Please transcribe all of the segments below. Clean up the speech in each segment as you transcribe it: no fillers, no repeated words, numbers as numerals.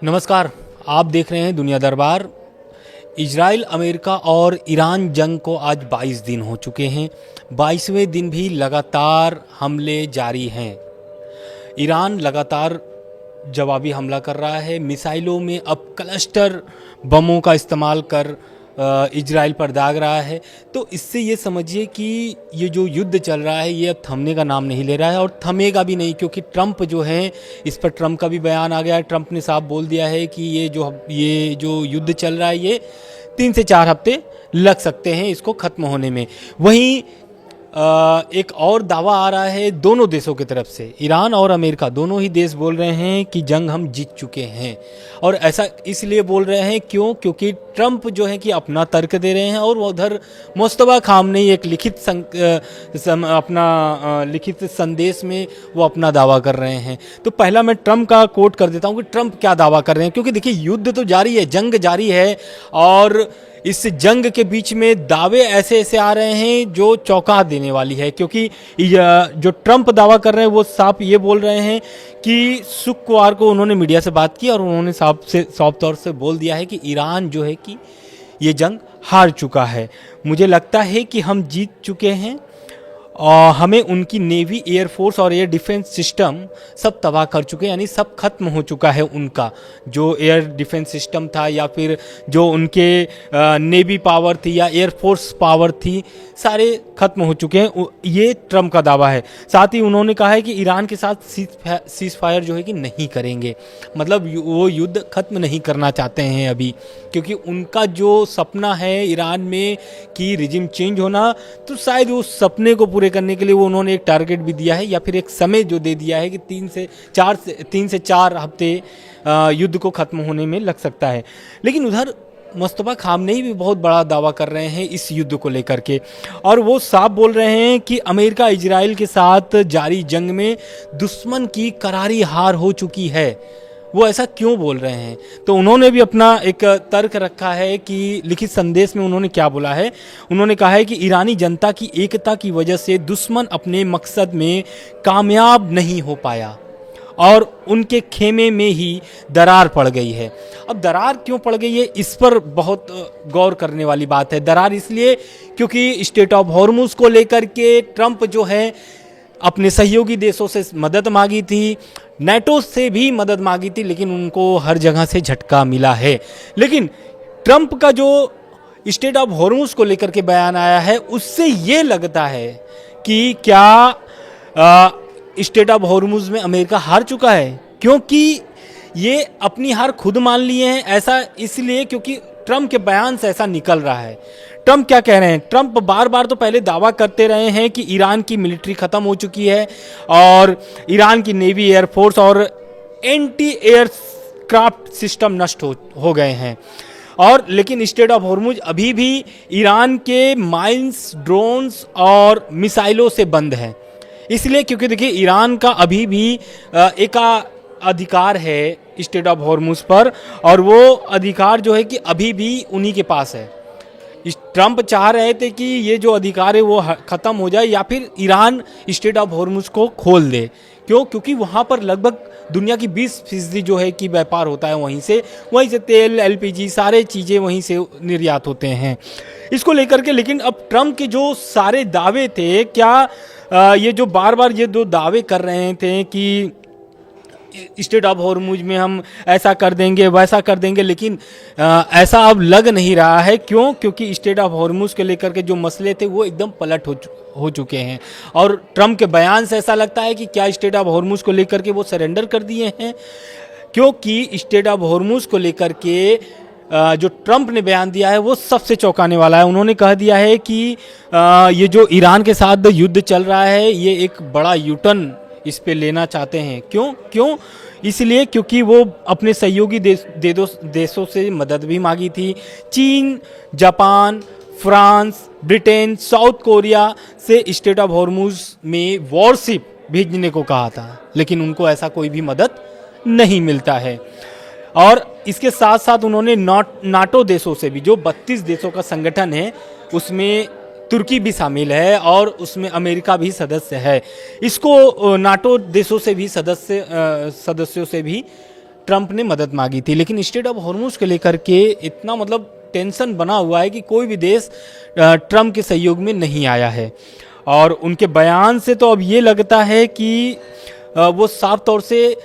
नमस्कार, आप देख रहे हैं दुनिया दरबार। इजराइल, अमेरिका और ईरान जंग को आज 22 दिन हो चुके हैं। 22वें दिन भी लगातार हमले जारी हैं। ईरान लगातार जवाबी हमला कर रहा है। मिसाइलों में अब क्लस्टर बमों का इस्तेमाल कर इजराइल पर दाग रहा है। तो इससे ये समझिए कि ये जो युद्ध चल रहा है ये अब थमने का नाम नहीं ले रहा है और थमेगा भी नहीं, क्योंकि ट्रंप जो है, इस पर ट्रंप का भी बयान आ गया है। ट्रंप ने साफ बोल दिया है कि ये जो युद्ध चल रहा है ये 3 से 4 हफ्ते लग सकते हैं इसको ख़त्म होने में। वहीं एक और दावा आ रहा है दोनों देशों की तरफ से, ईरान और अमेरिका दोनों ही देश बोल रहे हैं कि जंग हम जीत चुके हैं। और ऐसा इसलिए बोल रहे हैं क्योंकि ट्रंप जो है कि अपना तर्क दे रहे हैं और उधर मुस्तफा खामनेई एक लिखित संदेश में वो अपना दावा कर रहे हैं। तो पहला मैं ट्रंप का कोट कर देता हूँ कि ट्रंप क्या दावा कर रहे हैं, क्योंकि देखिए युद्ध तो जारी है, जंग जारी है और इस जंग के बीच में दावे ऐसे ऐसे आ रहे हैं जो चौंका देने वाली है। क्योंकि जो ट्रंप दावा कर रहे हैं वो साफ ये बोल रहे हैं कि शुक्रवार को उन्होंने मीडिया से बात की और उन्होंने साफ तौर से बोल दिया है कि ईरान जो है कि ये जंग हार चुका है। मुझे लगता है कि हम जीत चुके हैं और हमें उनकी नेवी, एयरफोर्स और एयर डिफेंस सिस्टम सब तबाह कर चुके हैं, यानी सब खत्म हो चुका है। उनका जो एयर डिफेंस सिस्टम था या फिर जो उनके नेवी पावर थी या एयरफोर्स पावर थी, सारे खत्म हो चुके हैं। ये ट्रंप का दावा है। साथ ही उन्होंने कहा है कि ईरान के साथ सीज फायर जो है कि नहीं करेंगे, मतलब वो युद्ध खत्म नहीं करना चाहते हैं अभी, क्योंकि उनका जो सपना है ईरान में कि रिजिम चेंज होना, तो शायद उस सपने को पूरे करने के लिए वो उन्होंने एक टारगेट भी दिया है या फिर एक समय जो दे दिया है कि 3 से 4 हफ्ते युद्ध को खत्म होने में लग सकता है। लेकिन उधर मुस्तफा खामनेई भी बहुत बड़ा दावा कर रहे हैं इस युद्ध को लेकर के, और वो साफ बोल रहे हैं कि अमेरिका इजराइल के साथ जारी जंग में दुश्मन की करारी हार हो चुकी है। वो ऐसा क्यों बोल रहे हैं, तो उन्होंने भी अपना एक तर्क रखा है कि लिखित संदेश में उन्होंने क्या बोला है। उन्होंने कहा है कि ईरानी जनता की एकता की वजह से दुश्मन अपने मकसद में कामयाब नहीं हो पाया और उनके खेमे में ही दरार पड़ गई है। अब दरार क्यों पड़ गई है, इस पर बहुत गौर करने वाली बात है। दरार इसलिए क्योंकि स्ट्रेट ऑफ हॉर्मुज को लेकर के ट्रंप जो है अपने सहयोगी देशों से मदद मांगी थी, नेटो से भी मदद मांगी थी, लेकिन उनको हर जगह से झटका मिला है। लेकिन ट्रंप का जो स्ट्रेट ऑफ हॉर्मुज को लेकर के बयान आया है, उससे ये लगता है कि क्या स्ट्रेट ऑफ हॉर्मुज में अमेरिका हार चुका है, क्योंकि ये अपनी हार खुद मान लिए हैं। ऐसा इसलिए क्योंकि ट्रंप के बयान से ऐसा निकल रहा है। ट्रंप क्या कह रहे हैं, ट्रंप बार बार तो पहले दावा करते रहे हैं कि ईरान की मिलिट्री खत्म हो चुकी है और ईरान की नेवी, एयरफोर्स और एंटी एयरक्राफ्ट सिस्टम नष्ट हो गए हैं। और लेकिन स्ट्रेट ऑफ हॉर्मुज अभी भी ईरान के माइंस, ड्रोन्स और मिसाइलों से बंद है। इसलिए क्योंकि देखिए ईरान का अभी भी एक अधिकार है स्ट्रेट ऑफ हॉर्मुज पर, और वो अधिकार जो है कि अभी भी उन्हीं के पास है। ट्रंप चाह रहे थे कि ये जो अधिकार है वो ख़त्म हो जाए या फिर ईरान स्ट्रेट ऑफ हॉर्मुज को खोल दे। क्योंकि वहाँ पर लगभग दुनिया की 20% जो है कि व्यापार होता है वहीं से तेल, एलपीजी सारे चीज़ें वहीं से निर्यात होते हैं। इसको लेकर के लेकिन अब ट्रंप के जो सारे दावे थे, क्या ये जो बार बार ये दो दावे कर रहे थे कि स्ट्रेट ऑफ हॉर्मुज में हम ऐसा कर देंगे, वैसा कर देंगे, लेकिन ऐसा अब लग नहीं रहा है। क्योंकि स्ट्रेट ऑफ हॉर्मुज के लेकर के जो मसले थे वो एकदम पलट हो चुके हैं। और ट्रंप के बयान से ऐसा लगता है कि क्या स्ट्रेट ऑफ हॉर्मुज को लेकर के वो सरेंडर कर दिए हैं, क्योंकि स्ट्रेट ऑफ हॉर्मुज को लेकर के जो ट्रंप ने बयान दिया है वो सबसे चौंकाने वाला है। उन्होंने कह दिया है कि ये जो ईरान के साथ युद्ध चल रहा है ये एक बड़ा यूटर्न इस पे लेना चाहते हैं। क्यों इसलिए क्योंकि वो अपने सहयोगी देशों से मदद भी मांगी थी। चीन, Japan, France, Britain, south Korea से स्ट्रेट ऑफ हॉर्मुज में वॉरशिप भेजने को कहा था, लेकिन उनको ऐसा कोई भी मदद नहीं मिलता है। और इसके साथ साथ उन्होंने नाटो देशों से भी, जो 32 देशों का संगठन है, उसमें तुर्की भी शामिल है और उसमें अमेरिका भी सदस्य है। इसको नाटो देशों से भी सदस्यों से भी ट्रंप ने मदद मांगी थी, लेकिन स्ट्रेट ऑफ हॉर्मुज को लेकर के इतना मतलब टेंशन बना हुआ है कि कोई भी देश ट्रंप के सहयोग में नहीं आया है। और उनके बयान से तो अब ये लगता है कि वो साफ तौर से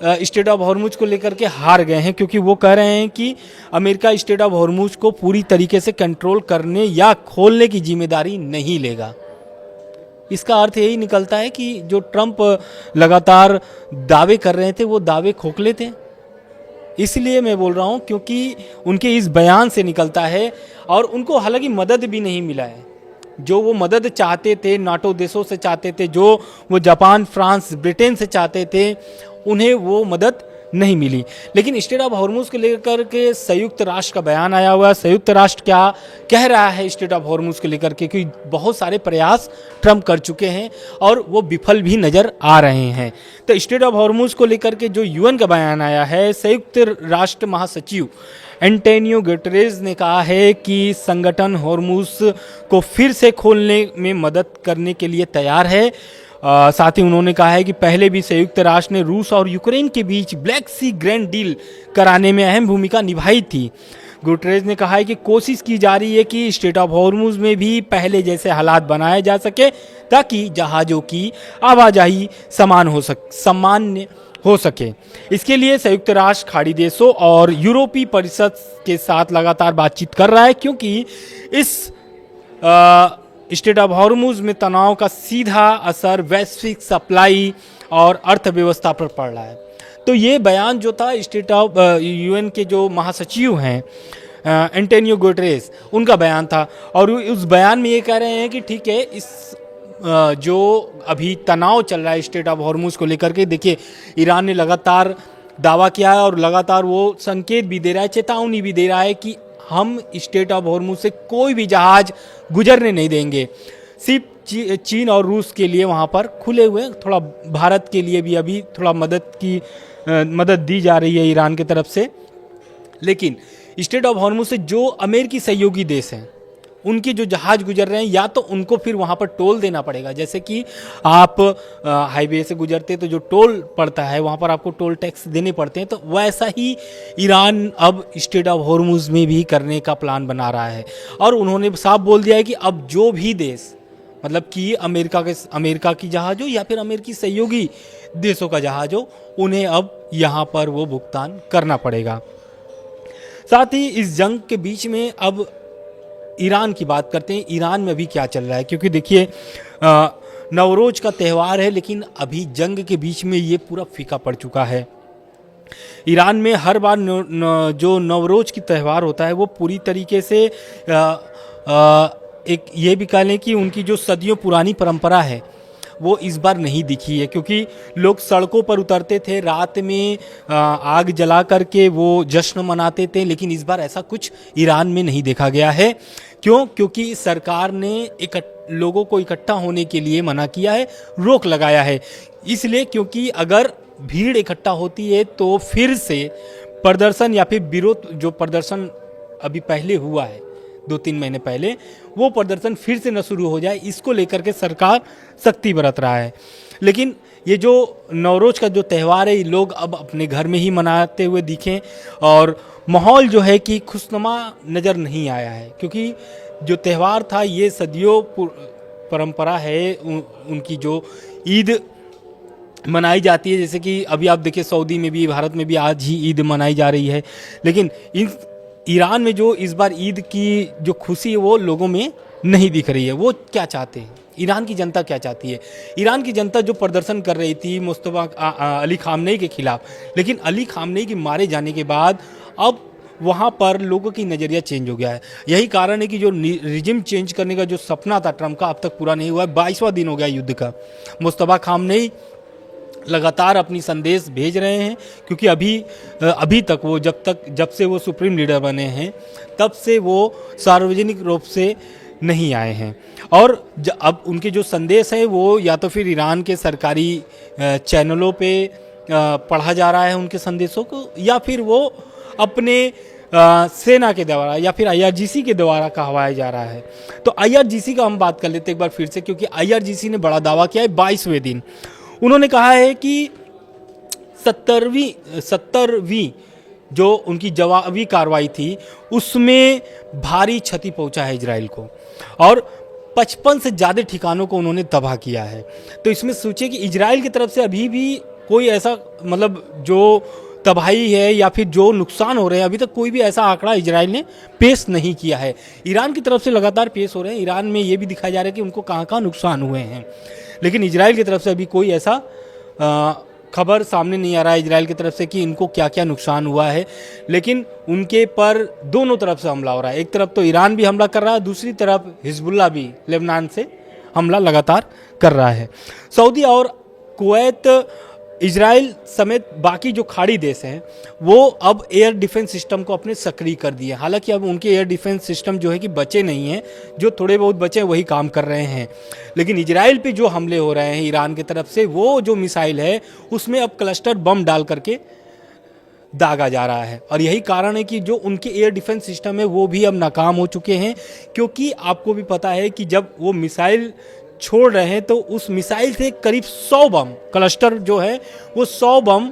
स्ट्रेट ऑफ हॉर्मुज को लेकर के हार गए हैं, क्योंकि वो कह रहे हैं कि अमेरिका स्ट्रेट ऑफ हॉर्मुज को पूरी तरीके से कंट्रोल करने या खोलने की जिम्मेदारी नहीं लेगा। इसका अर्थ यही निकलता है कि जो ट्रंप लगातार दावे कर रहे थे वो दावे खोखले थे। इसलिए मैं बोल रहा हूँ क्योंकि उनके इस बयान से निकलता है, और उनको हालांकि मदद भी नहीं मिला है। जो वो मदद चाहते थे, नाटो देशों से चाहते थे, जो वो जापान, फ्रांस, ब्रिटेन से चाहते थे, उन्हें वो मदद नहीं मिली। लेकिन स्ट्रेट ऑफ हॉर्मुज को लेकर के संयुक्त राष्ट्र का बयान आया हुआ है। संयुक्त राष्ट्र क्या कह रहा है स्ट्रेट ऑफ हॉर्मुज को लेकर के, क्योंकि बहुत सारे प्रयास ट्रंप कर चुके हैं और वो विफल भी नजर आ रहे हैं। तो स्ट्रेट ऑफ हॉर्मुज को लेकर के जो यूएन का बयान आया है, संयुक्त राष्ट्र महासचिव एंटोनियो गुटेरेस ने कहा है कि संगठन हॉर्मुज को फिर से खोलने में मदद करने के लिए तैयार है। साथ ही उन्होंने कहा है कि पहले भी संयुक्त राष्ट्र ने रूस और यूक्रेन के बीच ब्लैक सी ग्रैंड डील कराने में अहम भूमिका निभाई थी। गुटेरेस ने कहा है कि कोशिश की जा रही है कि स्ट्रेट ऑफ हॉर्मुज में भी पहले जैसे हालात बनाए जा सके, ताकि जहाज़ों की आवाजाही सामान्य हो सके। इसके लिए संयुक्त राष्ट्र खाड़ी देशों और यूरोपीय परिषद के साथ लगातार बातचीत कर रहा है, क्योंकि इस स्ट्रेट ऑफ हॉर्मुज में तनाव का सीधा असर वैश्विक सप्लाई और अर्थव्यवस्था पर पड़ रहा है। तो ये बयान जो था स्ट्रेट ऑफ यूएन के जो महासचिव हैं एंटोनियो गुटेरेस, उनका बयान था, और उस बयान में ये कह रहे हैं कि ठीक है, इस जो अभी तनाव चल रहा है स्ट्रेट ऑफ हॉर्मुज को लेकर के, देखिए ईरान ने लगातार दावा किया है और लगातार वो संकेत भी दे रहा है, चेतावनी भी दे रहा है कि हम स्ट्रेट ऑफ हॉर्मुज से कोई भी जहाज गुजरने नहीं देंगे। सिर्फ चीन और रूस के लिए वहाँ पर खुले हुए, थोड़ा भारत के लिए भी अभी थोड़ा मदद दी जा रही है ईरान की तरफ से। लेकिन स्ट्रेट ऑफ हॉर्मुज से जो अमेरिकी सहयोगी देश हैं, उनके जो जहाज गुजर रहे हैं, या तो उनको फिर वहाँ पर टोल देना पड़ेगा। जैसे कि आप हाईवे से गुजरते तो जो टोल पड़ता है, वहाँ पर आपको टोल टैक्स देने पड़ते हैं, तो वैसा ही ईरान अब स्ट्रेट ऑफ हॉर्मुज में भी करने का प्लान बना रहा है। और उन्होंने साफ बोल दिया है कि अब जो भी देश, मतलब कि अमेरिका की जहाज हो या फिर अमेरिकी सहयोगी देशों का जहाज हो, उन्हें अब यहाँ पर वो भुगतान करना पड़ेगा। साथ ही इस जंग के बीच में अब ईरान की बात करते हैं। ईरान में अभी क्या चल रहा है, क्योंकि देखिए नवरोज का त्यौहार है, लेकिन अभी जंग के बीच में ये पूरा फीका पड़ चुका है। ईरान में हर बार जो नवरोज की त्यौहार होता है, वो पूरी तरीके से एक ये भी कह लें कि उनकी जो सदियों पुरानी परंपरा है वो इस बार नहीं दिखी है, क्योंकि लोग सड़कों पर उतरते थे, रात में आग जला करके वो जश्न मनाते थे, लेकिन इस बार ऐसा कुछ ईरान में नहीं देखा गया है। क्यों? क्योंकि सरकार ने लोगों को इकट्ठा होने के लिए मना किया है, रोक लगाया है। इसलिए क्योंकि अगर भीड़ इकट्ठा होती है तो फिर से प्रदर्शन या फिर विरोध, जो प्रदर्शन अभी पहले हुआ है 2-3 महीने पहले, वो प्रदर्शन फिर से न शुरू हो जाए, इसको लेकर के सरकार सख्ती बरत रहा है। लेकिन ये जो नवरोज का जो त्यौहार है, लोग अब अपने घर में ही मनाते हुए दिखें, और माहौल जो है कि खुशनुमा नज़र नहीं आया है, क्योंकि जो त्यौहार था ये सदियों परंपरा है उनकी, जो ईद मनाई जाती है। जैसे कि अभी आप देखिए सऊदी में भी, भारत में भी आज ही ईद मनाई जा रही है, लेकिन ईरान में जो इस बार ईद की जो खुशी है वो लोगों में नहीं दिख रही है। वो क्या चाहते हैं, ईरान की जनता क्या चाहती है? ईरान की जनता जो प्रदर्शन कर रही थी मुस्तफा अली खामनेई के खिलाफ, लेकिन अली खामनेई के मारे जाने के बाद अब वहाँ पर लोगों की नज़रिया चेंज हो गया है। यही कारण है कि जो रिजिम चेंज करने का जो सपना था ट्रंप का, अब तक पूरा नहीं हुआ है। 22वां दिन हो गया युद्ध का। मुस्तफा खामनेई लगातार अपनी संदेश भेज रहे हैं, क्योंकि अभी तक वो जब से वो सुप्रीम लीडर बने हैं, तब से वो सार्वजनिक रूप से नहीं आए हैं। और अब उनके जो संदेश हैं वो या तो फिर ईरान के सरकारी चैनलों पे पढ़ा जा रहा है उनके संदेशों को, या फिर वो अपने सेना के द्वारा या फिर आईआरजीसी के द्वारा कहवाया जा रहा है। तो आईआरजीसी का हम बात कर लेते हैं एक बार फिर से, क्योंकि आईआरजीसी ने बड़ा दावा किया है 22वें दिन। उन्होंने कहा है कि 70वीं जो उनकी जवाबी कार्रवाई थी उसमें भारी क्षति पहुंचा है इजराइल को, और 55 से ज़्यादा ठिकानों को उन्होंने तबाह किया है। तो इसमें सोचिए कि इजराइल की तरफ से अभी भी कोई ऐसा मतलब जो तबाही है या फिर जो नुकसान हो रहे हैं, अभी तक कोई भी ऐसा आंकड़ा इजराइल ने पेश नहीं किया है। ईरान की तरफ से लगातार पेश हो रहे हैं, ईरान में ये भी दिखाया जा रहा है कि उनको कहाँ कहाँ नुकसान हुए हैं, लेकिन इजराइल की तरफ से अभी कोई ऐसा खबर सामने नहीं आ रहा है इजराइल की तरफ से कि इनको क्या क्या नुकसान हुआ है। लेकिन उनके पर दोनों तरफ से हमला हो रहा है, एक तरफ तो ईरान भी हमला कर रहा है, दूसरी तरफ हिजबुल्लाह भी लेबनान से हमला लगातार कर रहा है। सऊदी और कुवैत, इजराइल समेत बाकी जो खाड़ी देश हैं वो अब एयर डिफेंस सिस्टम को अपने सक्रिय कर दिए। हालांकि अब उनके एयर डिफेंस सिस्टम जो है कि बचे नहीं हैं, जो थोड़े बहुत बचे वही काम कर रहे हैं। लेकिन इजराइल पे जो हमले हो रहे हैं ईरान की तरफ से, वो जो मिसाइल है उसमें अब क्लस्टर बम डाल करके दागा जा रहा है, और यही कारण है कि जो उनके एयर डिफेंस सिस्टम है वो भी अब नाकाम हो चुके हैं। क्योंकि आपको भी पता है कि जब वो मिसाइल छोड़ रहे हैं तो उस मिसाइल से करीब 100 बम, क्लस्टर जो है वो 100 बम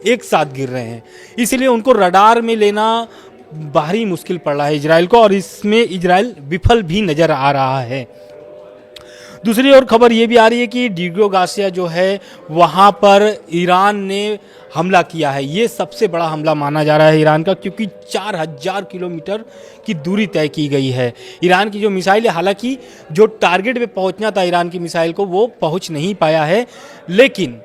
एक साथ गिर रहे हैं, इसलिए उनको रडार में लेना भारी मुश्किल पड़ रहा है इजराइल को, और इसमें इजराइल विफल भी नज़र आ रहा है। दूसरी ओर खबर ये भी आ रही है कि डिगो गार्सिया जो है वहाँ पर ईरान ने हमला किया है। ये सबसे बड़ा हमला माना जा रहा है ईरान का, क्योंकि 4000 किलोमीटर की दूरी तय की गई है। ईरान की जो मिसाइल है, हालांकि जो टारगेट पे पहुंचना था ईरान की मिसाइल को वो पहुंच नहीं पाया है, लेकिन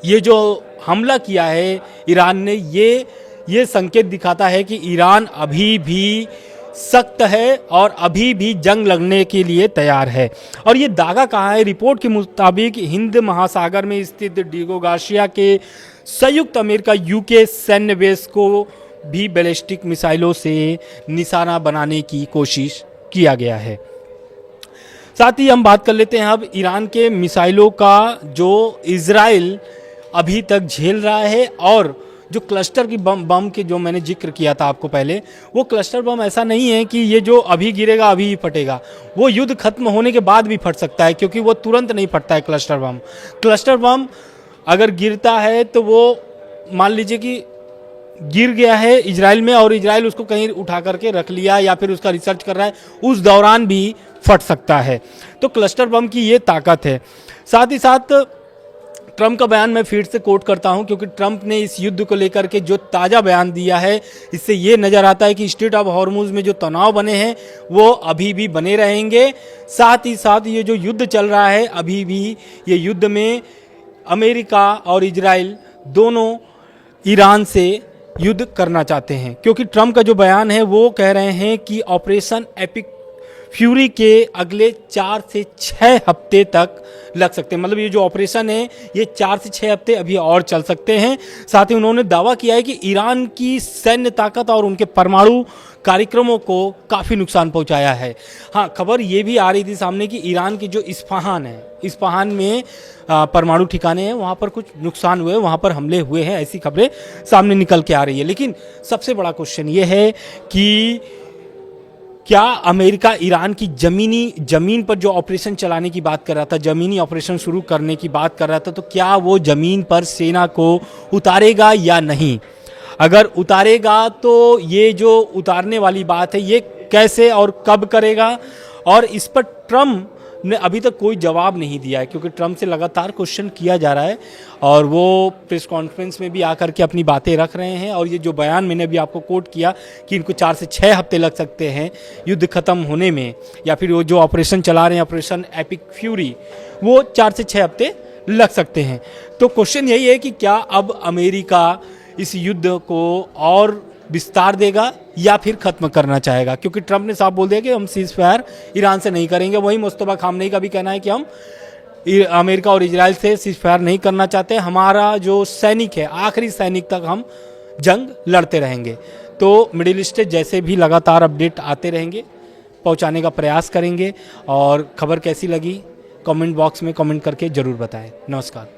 ये जो हमला किया है ईरान ने, ये संकेत दिखाता है कि ईरान अभी भी सख्त है और अभी भी जंग लड़ने के लिए तैयार है। और ये दागा कहाँ है? रिपोर्ट के मुताबिक हिंद महासागर में स्थित डिगो गार्सिया के संयुक्त अमेरिका यूके सैन्य बेस को भी बैलिस्टिक मिसाइलों से निशाना बनाने की कोशिश किया गया है। साथ ही हम बात कर लेते हैं अब ईरान के मिसाइलों का जो इजराइल अभी तक झेल रहा है, और जो क्लस्टर की बम के जो मैंने जिक्र किया था आपको पहले, वो क्लस्टर बम ऐसा नहीं है कि ये जो अभी गिरेगा अभी ही फटेगा, वो युद्ध खत्म होने के बाद भी फट सकता है, क्योंकि वो तुरंत नहीं फटता है क्लस्टर बम। क्लस्टर बम अगर गिरता है तो वो मान लीजिए कि गिर गया है इजराइल में और इजराइल उसको कहीं उठा करके रख लिया या फिर उसका रिसर्च कर रहा है, उस दौरान भी फट सकता है। तो क्लस्टर बम की ये ताकत है। साथ ही साथ ट्रंप का बयान मैं फिर से कोट करता हूं, क्योंकि ट्रंप ने इस युद्ध को लेकर के जो ताज़ा बयान दिया है, इससे ये नज़र आता है कि स्ट्रेट ऑफ हॉर्मुज में जो तनाव बने हैं वो अभी भी बने रहेंगे। साथ ही साथ ये जो युद्ध चल रहा है अभी भी, ये युद्ध में अमेरिका और इजराइल दोनों ईरान से युद्ध करना चाहते हैं, क्योंकि ट्रंप का जो बयान है वो कह रहे हैं कि ऑपरेशन एपिक फ्यूरी के अगले 4 से 6 हफ्ते तक लग सकते हैं। मतलब ये जो ऑपरेशन है ये 4 से 6 हफ्ते अभी और चल सकते हैं। साथ ही उन्होंने दावा किया है कि ईरान की सैन्य ताकत और उनके परमाणु कार्यक्रमों को काफ़ी नुकसान पहुंचाया है। हाँ, खबर ये भी आ रही थी सामने कि ईरान की जो इस्फहान है, इस्फहान में परमाणु ठिकाने हैं, वहाँ पर कुछ नुकसान हुए, वहाँ पर हमले हुए हैं, ऐसी खबरें सामने निकल के आ रही है। लेकिन सबसे बड़ा क्वेश्चन ये है कि क्या अमेरिका ईरान की जमीन पर जो ऑपरेशन चलाने की बात कर रहा था, जमीनी ऑपरेशन शुरू करने की बात कर रहा था, तो क्या वो जमीन पर सेना को उतारेगा या नहीं? अगर उतारेगा तो ये जो उतारने वाली बात है ये कैसे और कब करेगा, और इस पर ट्रंप ने अभी तक कोई जवाब नहीं दिया है, क्योंकि ट्रंप से लगातार क्वेश्चन किया जा रहा है और वो प्रेस कॉन्फ्रेंस में भी आकर के अपनी बातें रख रहे हैं। और ये जो बयान मैंने अभी आपको कोट किया कि इनको 4 से 6 हफ्ते लग सकते हैं युद्ध खत्म होने में, या फिर वो जो ऑपरेशन चला रहे हैं ऑपरेशन एपिक फ्यूरी, वो 4 से 6 हफ्ते लग सकते हैं। तो क्वेश्चन यही है कि क्या अब अमेरिका इस युद्ध को और विस्तार देगा या फिर खत्म करना चाहेगा, क्योंकि ट्रंप ने साफ बोल दिया कि हम सीज फायर ईरान से नहीं करेंगे। वही मुस्तफा खामनेई का भी कहना है कि हम अमेरिका और इजराइल से सीज फायर नहीं करना चाहते, हमारा जो सैनिक है आखिरी सैनिक तक हम जंग लड़ते रहेंगे। तो मिडिल ईस्ट जैसे भी लगातार अपडेट आते रहेंगे, पहुंचाने का प्रयास करेंगे। और खबर कैसी लगी कमेंट बॉक्स में कमेंट करके ज़रूर बताएं। नमस्कार।